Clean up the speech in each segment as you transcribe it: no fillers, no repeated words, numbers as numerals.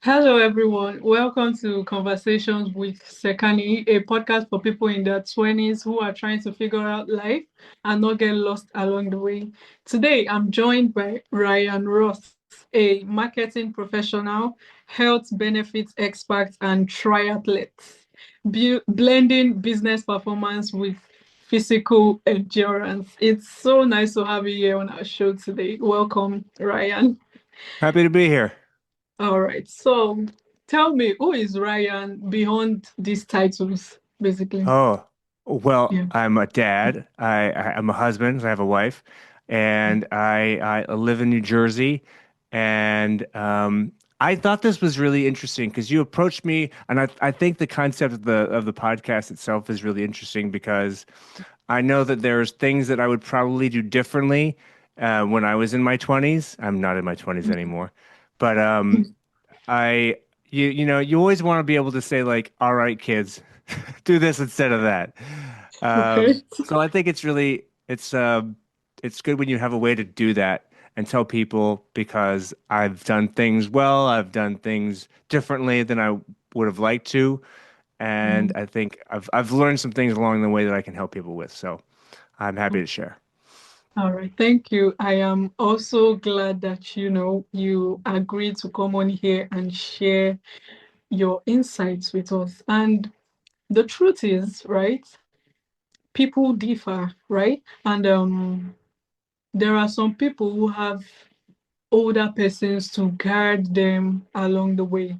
Hello, everyone. Welcome to Conversations with Sekani, a podcast for people in their 20s who are trying to figure out life and not get lost along the way. Today, I'm joined by Ryan Ross, a marketing professional, health benefits expert, and triathlete, blending business performance with physical endurance. It's so nice to have you here on our show today. Welcome, Ryan. Happy to be here. All right. So tell me, who is Ryan beyond these titles, basically? Oh, well, Yeah. I'm a dad. I'm a husband. I have a wife, and I live in New Jersey. And I thought this was really interesting because you approached me, and I think the concept of the podcast itself is really interesting because I know that there's things that I would probably do differently when I was in my 20s. I'm not in my 20s anymore, but I you always want to be able to say like, all right, kids, do this instead of that. Okay. So I think it's good when you have a way to do that and tell people because I've done things well, I've done things differently than I would have liked to, and Mm. I think I've learned some things along the way that I can help people with. So I'm happy to share. All right. Thank you. I am also glad that, you agreed to come on here and share your insights with us. And the truth is, right, people differ, right? And there are some people who have older persons to guide them along the way.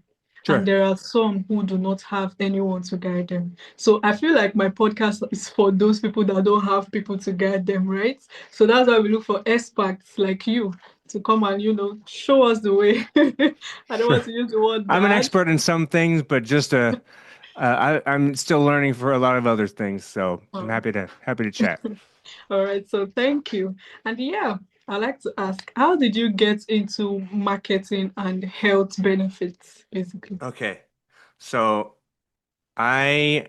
And Sure. there are some who do not have anyone to guide them. So I feel like my podcast is for those people that don't have people to guide them, right? So that's why we look for experts like you to come and, show us the way. I don't Sure. want to use the word I'm an bad. expert in some things, but I'm still learning for a lot of other things. So I'm Oh. happy to chat. All right, so thank you. And yeah, I'd like to ask, how did you get into marketing and health benefits, basically? Okay. So I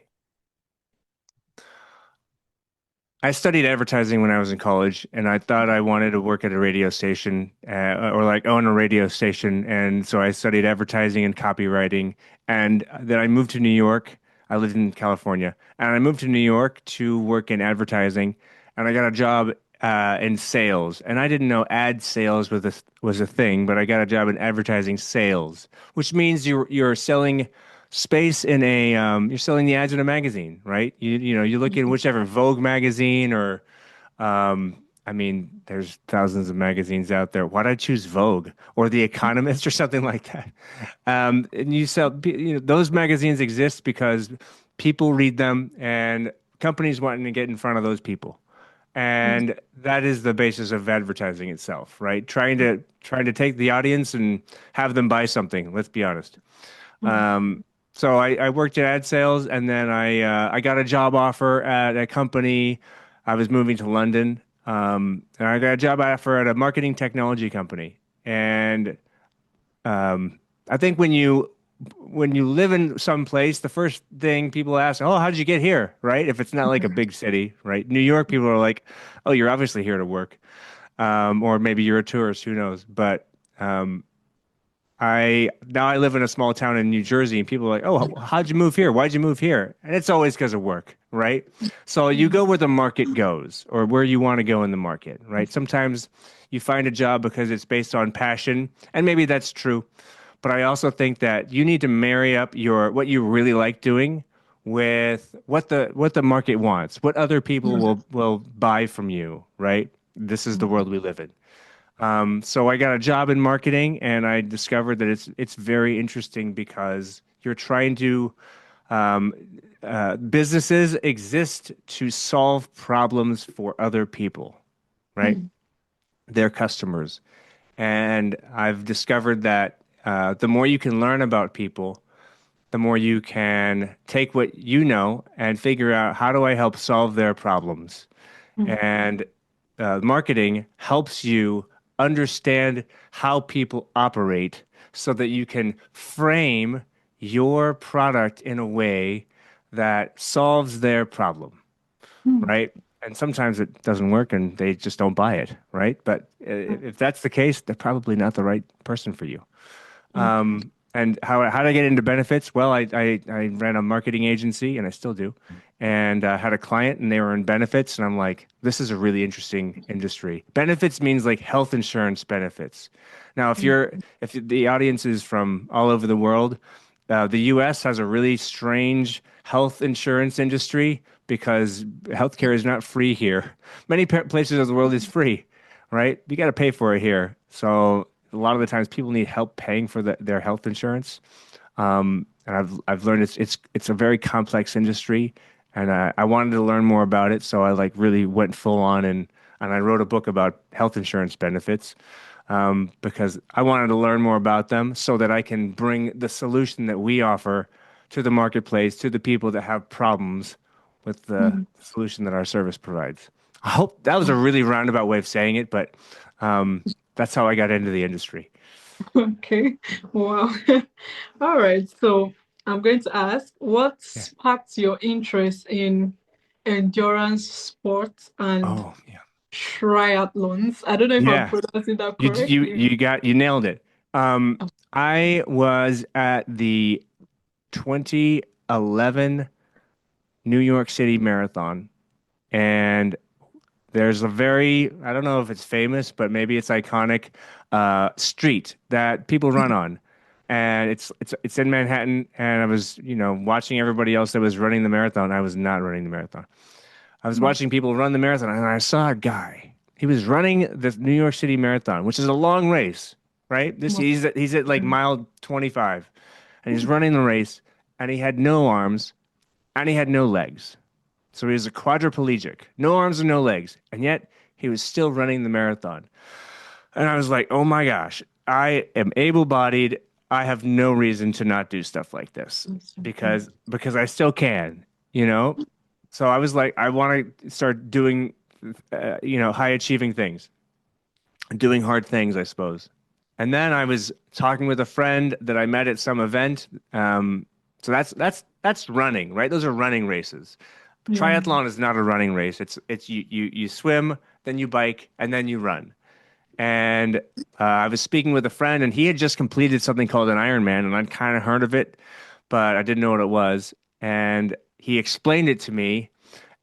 I studied advertising when I was in college, and I thought I wanted to work at a radio station or like own a radio station. And so I studied advertising and copywriting. And then I moved to New York. I lived in California, and I moved to New York to work in advertising. And I got a job in sales. And I didn't know ad sales was a thing, but I got a job in advertising sales, which means you're selling space in a you're selling the ads in a magazine, right? You look in whichever Vogue magazine or I mean, there's thousands of magazines out there. Why'd I choose Vogue or The Economist or something like that? And you sell, those magazines exist because people read them and companies wanting to get in front of those people. And that is the basis of advertising itself, right? Trying to take the audience and have them buy something. Let's be honest. So I worked in ad sales, and then I got a job offer at a company. I was moving to London, and I got a job offer at a marketing technology company. And I think when you live in some place, the first thing people ask, "Oh, how did you get here?" Right? If it's not like a big city, right? New York, people are like, "Oh, you're obviously here to work," or maybe you're a tourist. Who knows? But um, I now I live in a small town in New Jersey, and people are like, "Oh, how'd you move here? Why'd you move here?" And it's always because of work, right? So you go where the market goes, or where you want to go in the market, right? Sometimes you find a job because it's based on passion, and maybe that's true. But I also think that you need to marry up your what you really like doing with what the market wants, what other people will buy from you, right? This is the world we live in. So I got a job in marketing, and I discovered that it's very interesting because you're trying to um, businesses exist to solve problems for other people, right? Their customers. And I've discovered that the more you can learn about people, the more you can take what you know and figure out how do I help solve their problems. And marketing helps you understand how people operate so that you can frame your product in a way that solves their problem, right? And sometimes it doesn't work and they just don't buy it, right? But if that's the case, they're probably not the right person for you. And how to get into benefits? Well, I ran a marketing agency, and I still do, and had a client, and they were in benefits, and I'm like, this is a really interesting industry. Benefits means like health insurance benefits. Now, if the audience is from all over the world, the U.S. has a really strange health insurance industry because healthcare is not free here. Many places of the world is free, right? You got to pay for it here. So a lot of the times people need help paying for their health insurance. And I've learned it's a very complex industry, and I wanted to learn more about it. So I like really went full on and I wrote a book about health insurance benefits because I wanted to learn more about them so that I can bring the solution that we offer to the marketplace, to the people that have problems with the Mm. solution that our service provides. I hope that was a really roundabout way of saying it, but that's how I got into the industry. Okay. Wow. All right. So I'm going to ask, what Yeah. sparked your interest in endurance sports and Oh, yeah. triathlons? I don't know if I'm Yeah. pronouncing that You correctly. you nailed it. I was at the 2011 New York City Marathon, and there's a very, I don't know if it's famous, but maybe it's iconic, street that people run on. And it's in Manhattan, and I was, watching everybody else that was running the marathon. I was not running the marathon. I was Wow. watching people run the marathon, and I saw a guy. He was running the New York City Marathon, which is a long race, right? Wow. He's at like mile 25, and he's running the race, and he had no arms and he had no legs. So he was a quadriplegic, no arms and no legs, and yet he was still running the marathon. And I was like, oh my gosh, I am able-bodied. I have no reason to not do stuff like this because I still can, you know? So I was like, I want to start doing, high achieving things, doing hard things, I suppose. And then I was talking with a friend that I met at some event. So that's running, right? Those are running races. Yeah. Triathlon is not a running race. It's you swim, then you bike, and then you run. And I was speaking with a friend, and he had just completed something called an Ironman, and I'd kind of heard of it, but I didn't know what it was. And he explained it to me,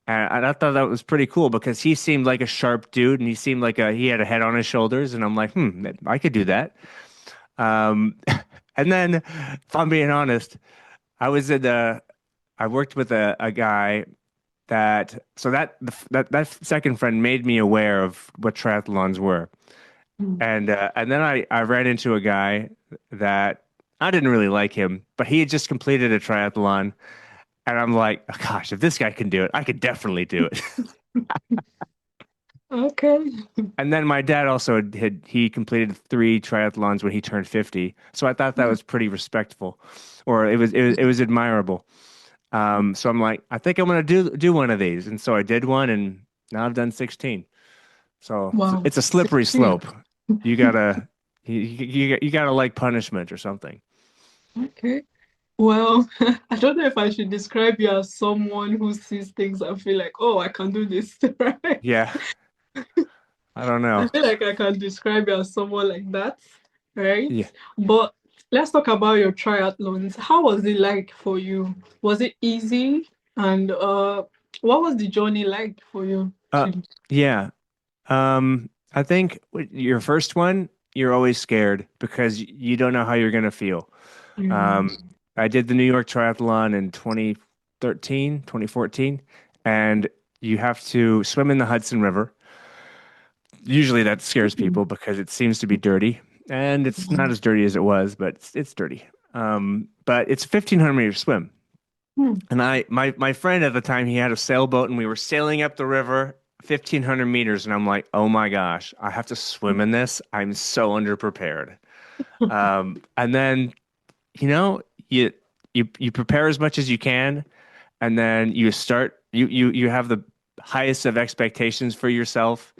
and I thought that was pretty cool because he seemed like a sharp dude, and he seemed like he had a head on his shoulders, and I'm like, I could do that. Um, and then, if I'm being honest, I was at the, I worked with a guy that second friend made me aware of what triathlons were. Mm. And then I ran into a guy that I didn't really like him, but he had just completed a triathlon, and I'm like, oh, gosh, if this guy can do it, I could definitely do it. Okay. And then my dad also he completed 3 triathlons when he turned 50, so I thought that was pretty respectful, or it was admirable. So I'm like, I think I'm gonna do one of these, and so I did one, and now I've done 16. So Wow. it's a slippery 16. slope. You gotta you gotta like punishment or something. Okay. Well, I don't know if I should describe you as someone who sees things and feel like, oh, I can do this, right? Yeah, I don't I know. feel like I can describe you as someone like that, right? Yeah. But let's talk about your triathlons. How was it like for you? Was it easy? And what was the journey like for you Uh, to yeah. I think your first one, you're always scared because you don't know how you're gonna feel. um, Um, I did the New York Triathlon in 2013, 2014, and you have to swim in the Hudson River. Usually that scares people because it seems to be dirty, and it's not as dirty as it was, but it's dirty. But it's a 1,500-meter swim. And my friend at the time, he had a sailboat, and we were sailing up the river 1,500 meters, and I'm like, oh my gosh, I have to swim in this. I'm so underprepared. And then, you know, you prepare as much as you can, and then you have the highest of expectations for yourself,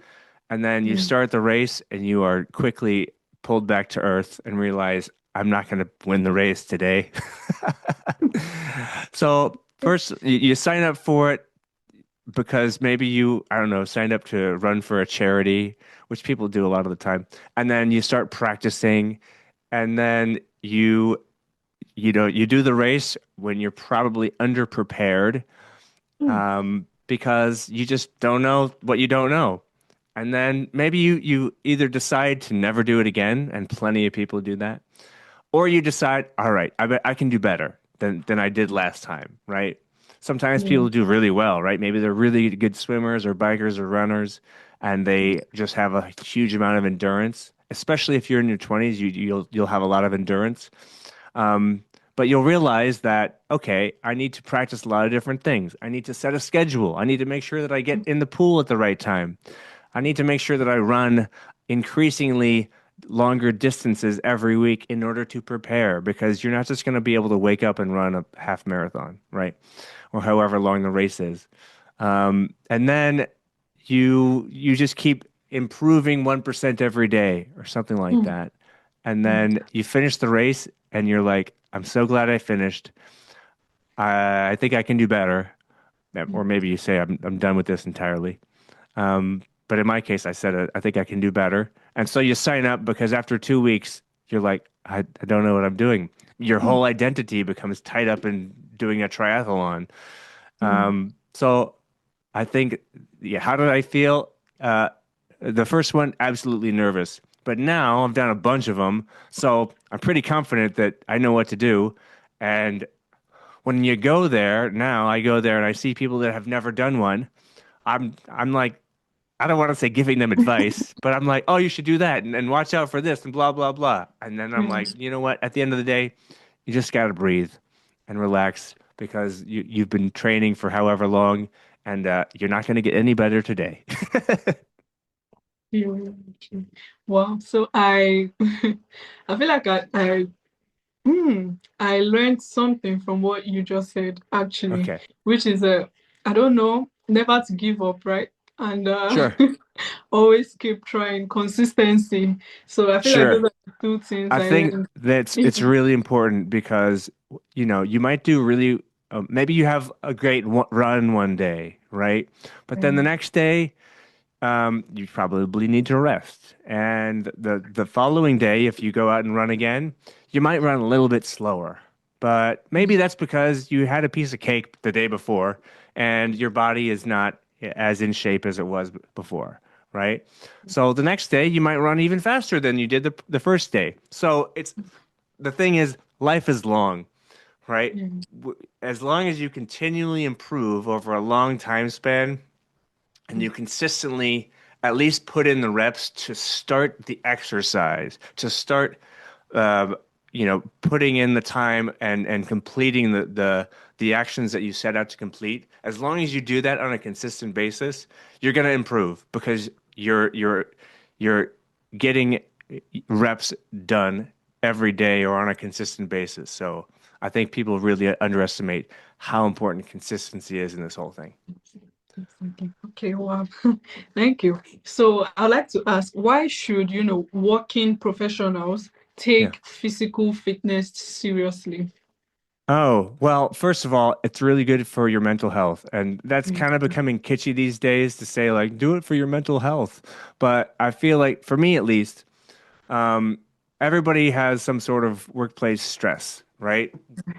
and then you start the race, and you are quickly pulled back to earth and realize I'm not going to win the race today. So first, you sign up for it because maybe I don't know, signed up to run for a charity, which people do a lot of the time. And then you start practicing, and then you you do the race when you're probably underprepared, Mm, because you just don't know what you don't know. And then maybe you either decide to never do it again, and plenty of people do that, or you decide, all right, I bet I can do better than I did last time, right? Sometimes yeah. people do really well, right? Maybe they're really good swimmers or bikers or runners, and they just have a huge amount of endurance. Especially if you're in your 20s, you'll have a lot of endurance. Um, but you'll realize that, okay, I need to practice a lot of different things. I need to set a schedule. I need to make sure that I get in the pool at the right time. I need to make sure that I run increasingly longer distances every week in order to prepare, because you're not just going to be able to wake up and run a half marathon, right? Or however long the race is. And then you just keep improving 1% every day or something like Mm, that. And mm, then you finish the race and you're like, I'm so glad I finished. I think I can do better. Or mm, maybe you say, I'm done with this entirely. But in my case, I said, I think I can do better. And so you sign up because after 2 weeks, you're like, I don't know what I'm doing. Your mm, whole identity becomes tied up in doing a triathlon. mm, So I think, yeah, how did I feel? Uh, the first one, absolutely nervous. But now I've done a bunch of them. So I'm pretty confident that I know what to do. And when you go there, now I go there and I see people that have never done one. I'm like, I don't want to say giving them advice, but I'm like, oh, you should do that and watch out for this and blah, blah, blah. And then I'm like, mm. you know what? At the end of the day, you just got to breathe and relax because you've been training for however long, and you're not going to get any better today. Yeah, okay. Wow. So I I feel like I learned something from what you just said, actually, Okay. which is I don't know, never to give up, right? And Sure. always keep trying, consistency. So I feel like those Sure. are the two things I I think learned. that's Yeah. it's really important because you might do really maybe you have a great run one day, right? But then the next day you probably need to rest. And the following day, if you go out and run again, you might run a little bit slower. But maybe that's because you had a piece of cake the day before and your body is not as in shape as it was before, right? So the next day you might run even faster than you did the first day. So it's the thing is life is long, right? Yeah. As long as you continually improve over a long time span, and you consistently at least put in the reps to start the exercise, to start, uh, putting in the time and completing the actions that you set out to complete. As long as you do that on a consistent basis, you're going to improve because you're getting reps done every day or on a consistent basis. So I think people really underestimate how important consistency is in this whole thing. Exactly. Okay, wow. Thank you. So I'd like to ask, why should, working professionals Yeah. take physical fitness seriously? Oh, well, first of all, it's really good for your mental health. And that's Mm, kind of becoming kitschy these days to say, like, do it for your mental health. But I feel like, for me at least, um, everybody has some sort of workplace stress, right?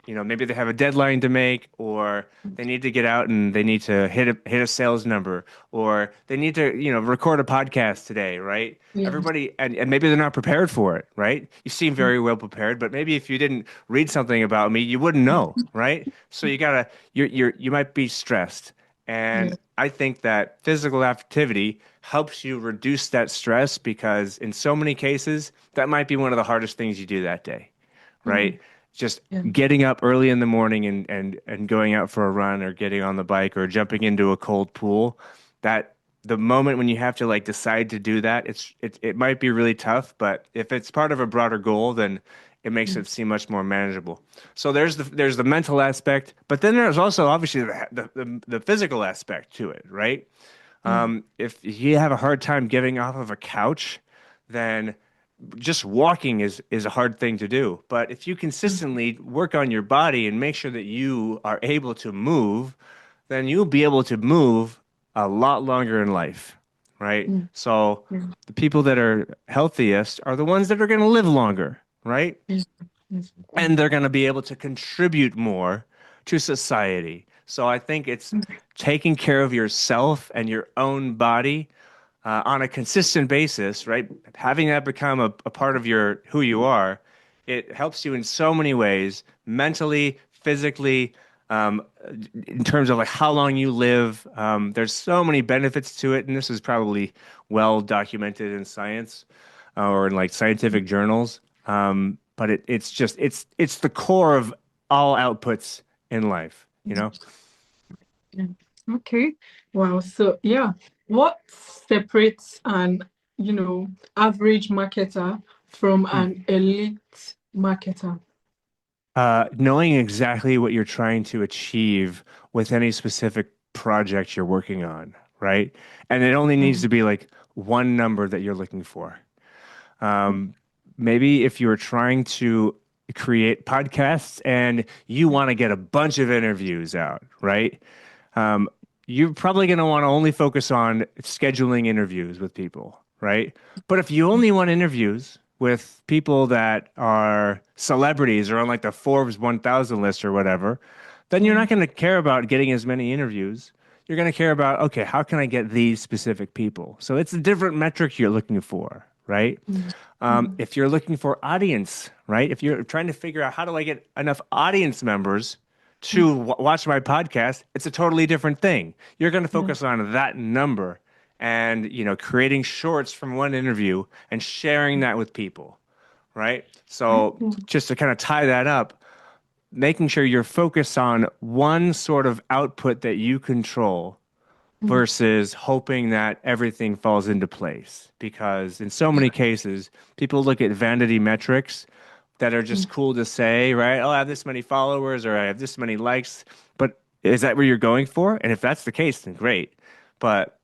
Maybe they have a deadline to make, or they need to get out and they need to hit a sales number, or they need to, record a podcast today, right? yeah. Everybody, and maybe they're not prepared for it, right? You seem Mm, very well prepared, but maybe if you didn't read something about me, you wouldn't know, right? So you might be stressed. And yeah. I think that physical activity helps you reduce that stress because in so many cases, that might be one of the hardest things you do that day, Mm, right? Just yeah. getting up early in the morning and going out for a run or getting on the bike or jumping into a cold pool, that the moment when you have to like decide to do that, it might be really tough, but if it's part of a broader goal, then it makes Mm, it seem much more manageable. So there's the mental aspect, but then there's also obviously the physical aspect to it, right? mm, If you have a hard time getting off of a couch, then just walking is a hard thing to do. But if you mm, consistently work on your body and make sure that you are able to move, then you'll be able to move a lot longer in life, right? mm, So mm, the people that are healthiest are the ones that are going to live longer, right? mm. Exactly. and they're going to be able to contribute more to society. So I think it's taking care of yourself and your own body on a consistent basis, right? Having that become a part of your who you are, it helps you in so many ways, mentally, physically, um, in terms of like how long you live. There's so many benefits to it, and this is probably well documented in science or in like scientific journals. But it's the core of all outputs in life, you know? Yeah. Okay. Wow. So yeah, what separates an, average marketer from Hmm. an elite marketer? Knowing exactly what you're trying to achieve with any specific project you're working on, right? And it only needs to Mm, be like one number that you're looking for. Um, Maybe if you're trying to create podcasts and you want to get a bunch of interviews out, right? Um, you're probably going to want to only focus on scheduling interviews with people, right? But if you only want interviews with people that are celebrities or on like the Forbes 1000 list or whatever, then you're not mm, going to care about getting as many interviews. You're going to care about, okay, how can I get these specific people? So it's a different metric you're looking for, right? mm, mm, If you're looking for audience, right? If you're trying to figure out how do I get enough audience members mm, to watch my podcast, it's a totally different thing. You're going to yeah. focus on that number and, creating shorts from one interview and sharing that with people, right? So Mm, just to kind of tie that up, making sure you're focused on one sort of output that you control mm, versus hoping that everything falls into place. Because in so many cases, people look at vanity metrics that are just mm, cool to say, right? Oh, I have this many followers or I have this many likes. But is that what you're going for? And if that's the case, then great. But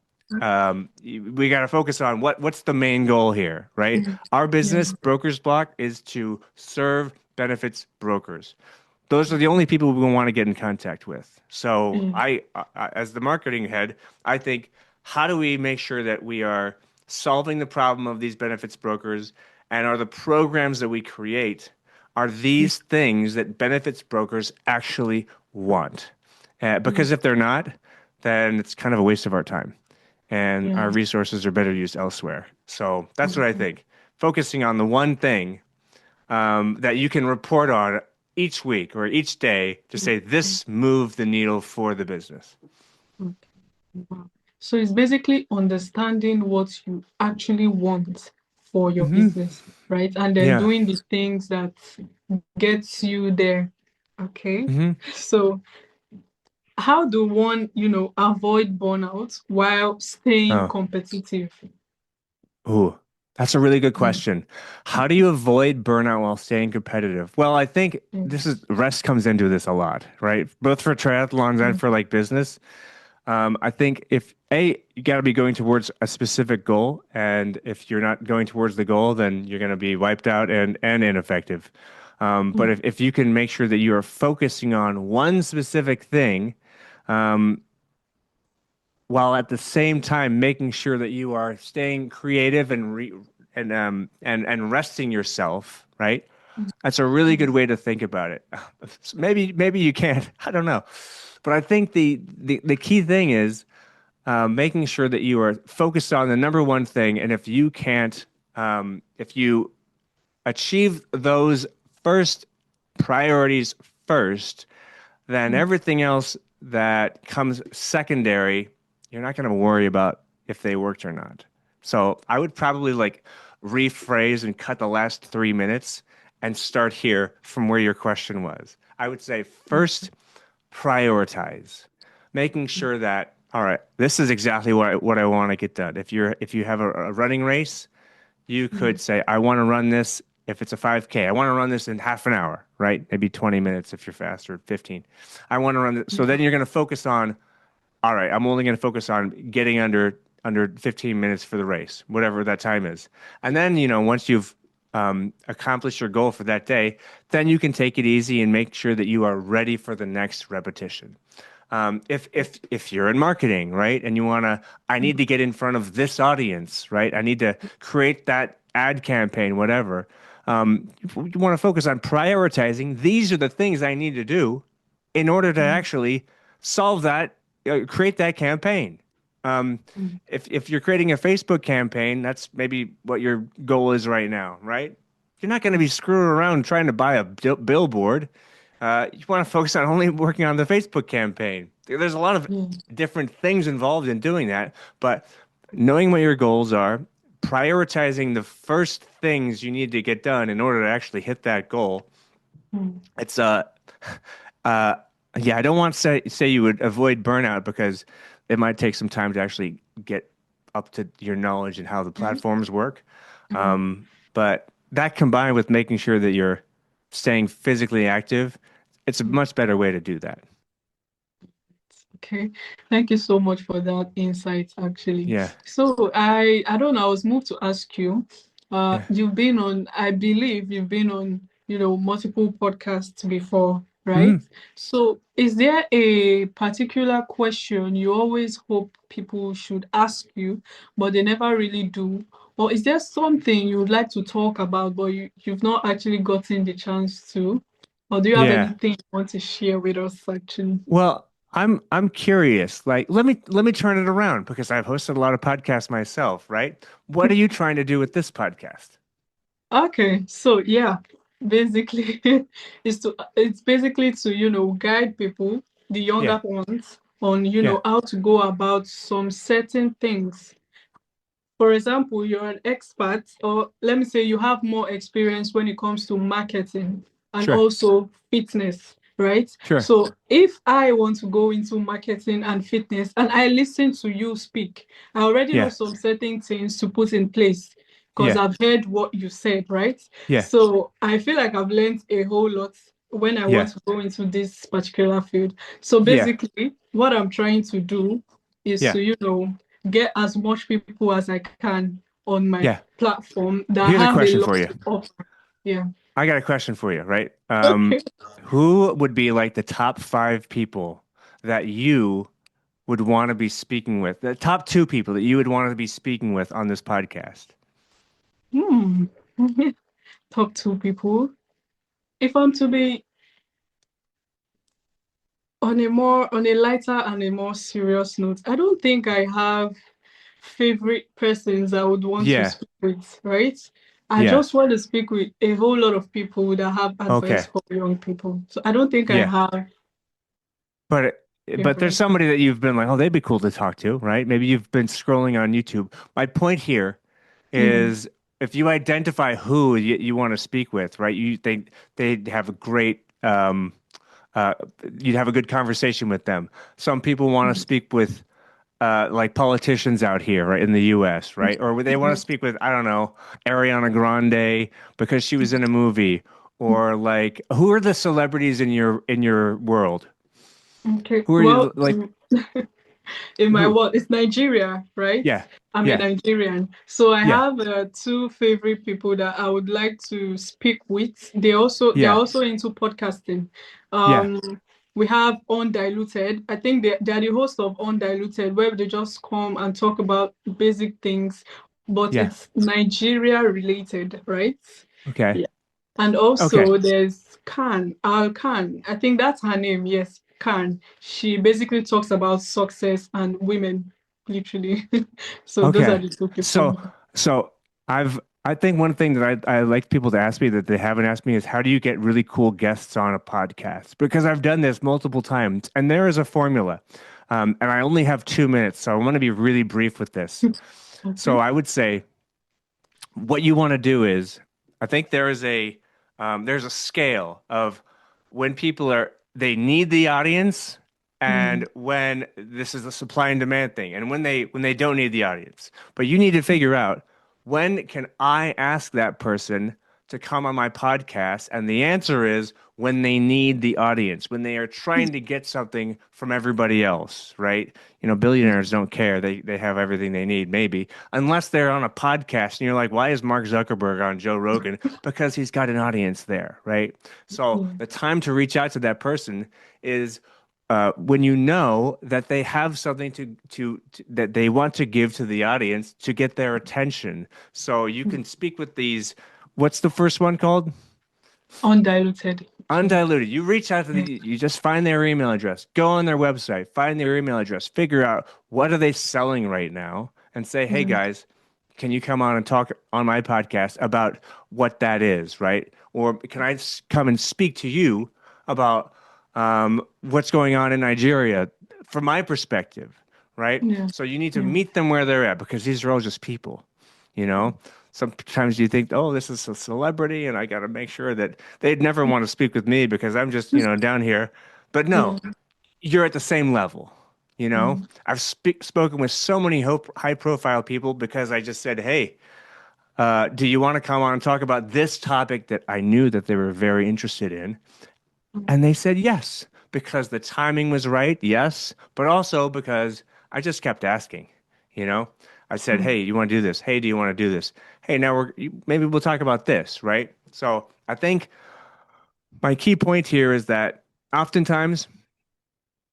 we got to focus on what's the main goal here, right? mm, Our yeah. business, Broker's Block, is to serve benefits brokers. Those are the only people we want to get in contact with. So Mm, as the marketing head, I think, how do we make sure that we are solving the problem of these benefits brokers, and are the programs that we create are mm, these things that benefits brokers actually want? mm, Because if they're not, then it's kind of a waste of our time, and yeah. our resources are better used elsewhere. So that's what I Mm, think. Focusing on the one thing that you can report on each week or each day to mm, say mm, this moved the needle for the business. mm. Wow. So it's basically understanding what you actually want for your Hmm. business, right? And then Yeah. doing the things that gets you there. Okay. Hmm. So how do one, avoid burnout while staying Oh, competitive? ooh, that's a really good Mm, question. How do you avoid burnout while staying competitive? Well, I think mm, this is rest comes into this a lot, right? Both for triathlons and mm, for like business. I think if you got to be going towards a specific goal, and if you're not going towards the goal, then you're going to be wiped out and ineffective. But mm, if you can make sure that you are focusing on one specific thing, um, while at the same time making sure that you are staying creative and resting yourself, right? That's a really good mm, way to think about it. Maybe you can't. I don't know, but I think the key thing is making sure that you are focused on the number one thing. And if you can't, if you achieve those first priorities first, then mm, everything else that comes secondary, you're not going to worry about if they worked or not. So I would probably like rephrase and cut the last 3 minutes and start here from where your question was. I would say mm, first, prioritize, making sure that, all right, this is exactly what I want to get done. If you have a running race, you could mm, say, I want to run this. If it's a 5K, I want to run this in half an hour, right? Maybe 20 minutes if you're fast, or 15. I want to run this. So then you're going to focus on, all right, I'm only going to focus on getting under 15 minutes for the race, whatever that time is. And then, once you've accomplished your goal for that day, then you can take it easy and make sure that you are ready for the next repetition. If you're in marketing, right, and you want to, I need to mm, get in front of this audience, right? I need to create that ad campaign, whatever. You want to focus on prioritizing. These are the things I need to do in order to Mm, actually solve that, create that campaign. Um, mm, if you're creating a Facebook campaign, that's maybe what your goal is right now, right? You're not going to be screwing around trying to buy a billboard. You want to focus on only working on the Facebook campaign. There's a lot of mm, different things involved in doing that, but knowing what your goals are, prioritizing the first things you need to get done in order to actually hit that goal. mm, It's uh yeah, I don't want to say you would avoid burnout because it might take some time to actually get up to your knowledge and how the mm, platforms work. mm. But that combined with making sure that you're staying physically active, it's a much better way to do that. Okay, thank you so much for that insight, actually. Yeah. So I don't know, I was moved to ask you, Yeah. you've been on, I believe you've been on, multiple podcasts before, right? Mhm. So is there a particular question you always hope people should ask you, but they never really do? Or is there something you would like to talk about, but you've not actually gotten the chance to? Or do you have Yeah. anything you want to share with us, actually? Well, I'm curious. Like, let me turn it around because I've hosted a lot of podcasts myself, right? What are you trying to do with this podcast? Okay, so yeah, basically it's basically to, guide people, the Yeah. younger ones, on, Yeah. how to go about some certain things. For example, you're an expert, or let me say you have more experience when it comes to marketing and Sure. also fitness, right? Sure. So if I want to go into marketing and fitness and I listen to you speak, I already know Yeah. some certain things to put in place because Yeah. I've heard what you said, right? Yeah. So I feel like I've learned a whole lot when I want Yeah. to go into this particular field. So Yeah. basically, what I'm trying to do is Yeah. to, get as much people as I can on my Yeah. platform that Here's a have a question lot for you. to offer. Yeah. I got a question for you, right? Okay. Who would be like the top five people that you would want to be speaking with? The top two people that you would want to be speaking with on this podcast? Hmm. Top two people. If I'm to be on a lighter and a more serious note, I don't think I have favorite persons I would want to Yeah. speak with, right? I Yeah. just want to speak with a whole lot of people that have advice Okay. for young people. So I don't think I Yeah. have But there's favorite. somebody that you've been like, oh, they'd be cool to talk to, right? Maybe you've been scrolling on YouTube. My point here Mm, is if you identify who you want to speak with, right? You think they'd have a great uh you'd have a good conversation with them. Some people want to mm, speak with like politicians out here, right, in the US, right? Or they want to speak with, I don't know, Ariana Grande because she was in a movie. mm. Or like who are the celebrities in your world? Okay. Who are you Well, like in my who? world, it's Nigeria, right? Yeah. I'm a Yeah. Nigerian. So I Yeah. have two favorite people that I would like to speak with. They're Yeah. also into podcasting. Yeah. Um, we have Undiluted. I think they're the host of Undiluted, where they just come and talk about basic things, but Yeah. it's Nigeria related, right? Okay. Yeah. And Okay. also there's Al Khan. I think that's her name. Yes, Khan. She basically talks about success and women, literally. So those are Okay. the two So people. so I think one thing that I like people to ask me that they haven't asked me is how do you get really cool guests on a podcast? Because I've done this multiple times and there is a formula. And I only have 2 minutes, so I want to be really brief with this. So Okay. I would say what you want to do is I think there's a scale of when people are they need the audience Mm, and when this is a supply and demand thing and when they don't need the audience. But you need to figure out when can I ask that person to come on my podcast? And the answer is when they need the audience, when they are trying to get something from everybody else, right? Billionaires don't care. They have everything they need, maybe, unless they're on a podcast and you're like, why is Mark Zuckerberg on Joe Rogan? Because he's got an audience there, right? So yeah. the time to reach out to that person is when you know that they have something that they want to give to the audience to get their attention. So you can speak with these What's the first one called? Undiluted. So, Undiluted. You reach out to yeah. you just find their email address, go on their website, find their email address, figure out what are they selling right now, and say, hey Yeah. guys, can you come on and talk on my podcast about what that is, right? Or can I come and speak to you about what's going on in Nigeria from my perspective, right? Yeah. So you need to Yeah. meet them where they're at because these are all just people, you know? Sometimes you think, oh, this is a celebrity, and I got to make sure that they'd never want to speak with me because I'm just, down here. But no, Yeah. you're at the same level. Mm. I've spoken with so many high-profile people because I just said, hey, do you want to come on and talk about this topic that I knew that they were very interested in? Mm. And they said yes, because the timing was right, yes, but also because I just kept asking, you know? I said, Mm. "Hey, you want to do this? Hey, do you want to do this? Hey, now maybe we'll talk about this, right?" So, I think my key point here is that oftentimes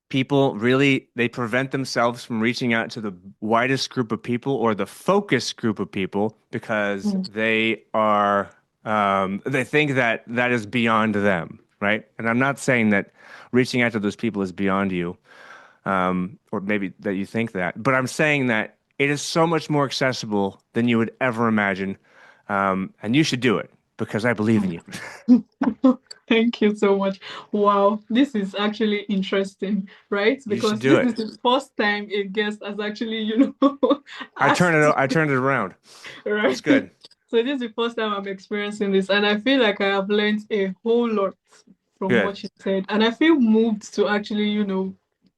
people really they prevent themselves from reaching out to the widest group of people or the focus group of people because Mm. they think that that is beyond them, right? And I'm not saying that reaching out to those people is beyond you, or maybe that you think that, but I'm saying that it is so much more accessible than you would ever imagine, and you should do it because I believe in you. Thank you so much. Wow, this is actually interesting, right? You should Because do this is it. the first time a guest has actually, asked, I turned it around. It's right? good. So this is the first time I'm experiencing this, and I feel like I have learned a whole lot from Good. what you said, and I feel moved to actually,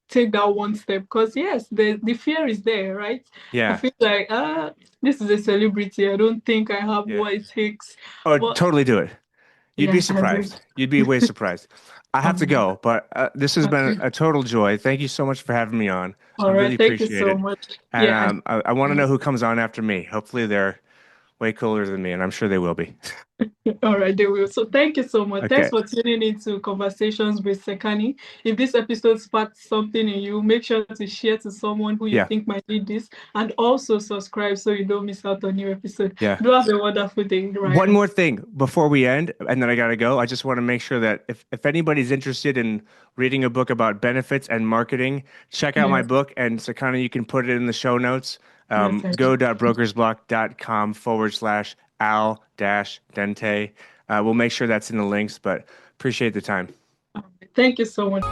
take that one step because yes, the fear is there, right? I Yeah. feel like this is a celebrity. I don't think I have Yeah. what it takes, Oh, but totally do it. You'd be yeah, I will. surprised. You'd be way surprised. I have to Um, go, but this has been okay. a total joy. Thank you so much for having me on. I All really right. Thank you appreciate so it. much. And Yeah. I want to know who comes on after me. Hopefully, they're way cooler than me, and I'm sure they will be. All right, they will. So thank you so much. Thanks Okay. for tuning into Conversations with Sekani. If this episode sparked something in you, make sure to share to someone who you Yeah. think might need this, and also subscribe so you don't miss out on new episode. Yeah. Do have a wonderful day, One Ryan. more thing before we end, and then I gotta go. I just want to make sure that if anybody's interested in reading a book about benefits and marketing, check out my Yes, book. And so kind of you can put it in the show notes. yes, I do. Go.brokersblock.com/al-dente. We'll make sure that's in the links, but appreciate the time. Thank you so much.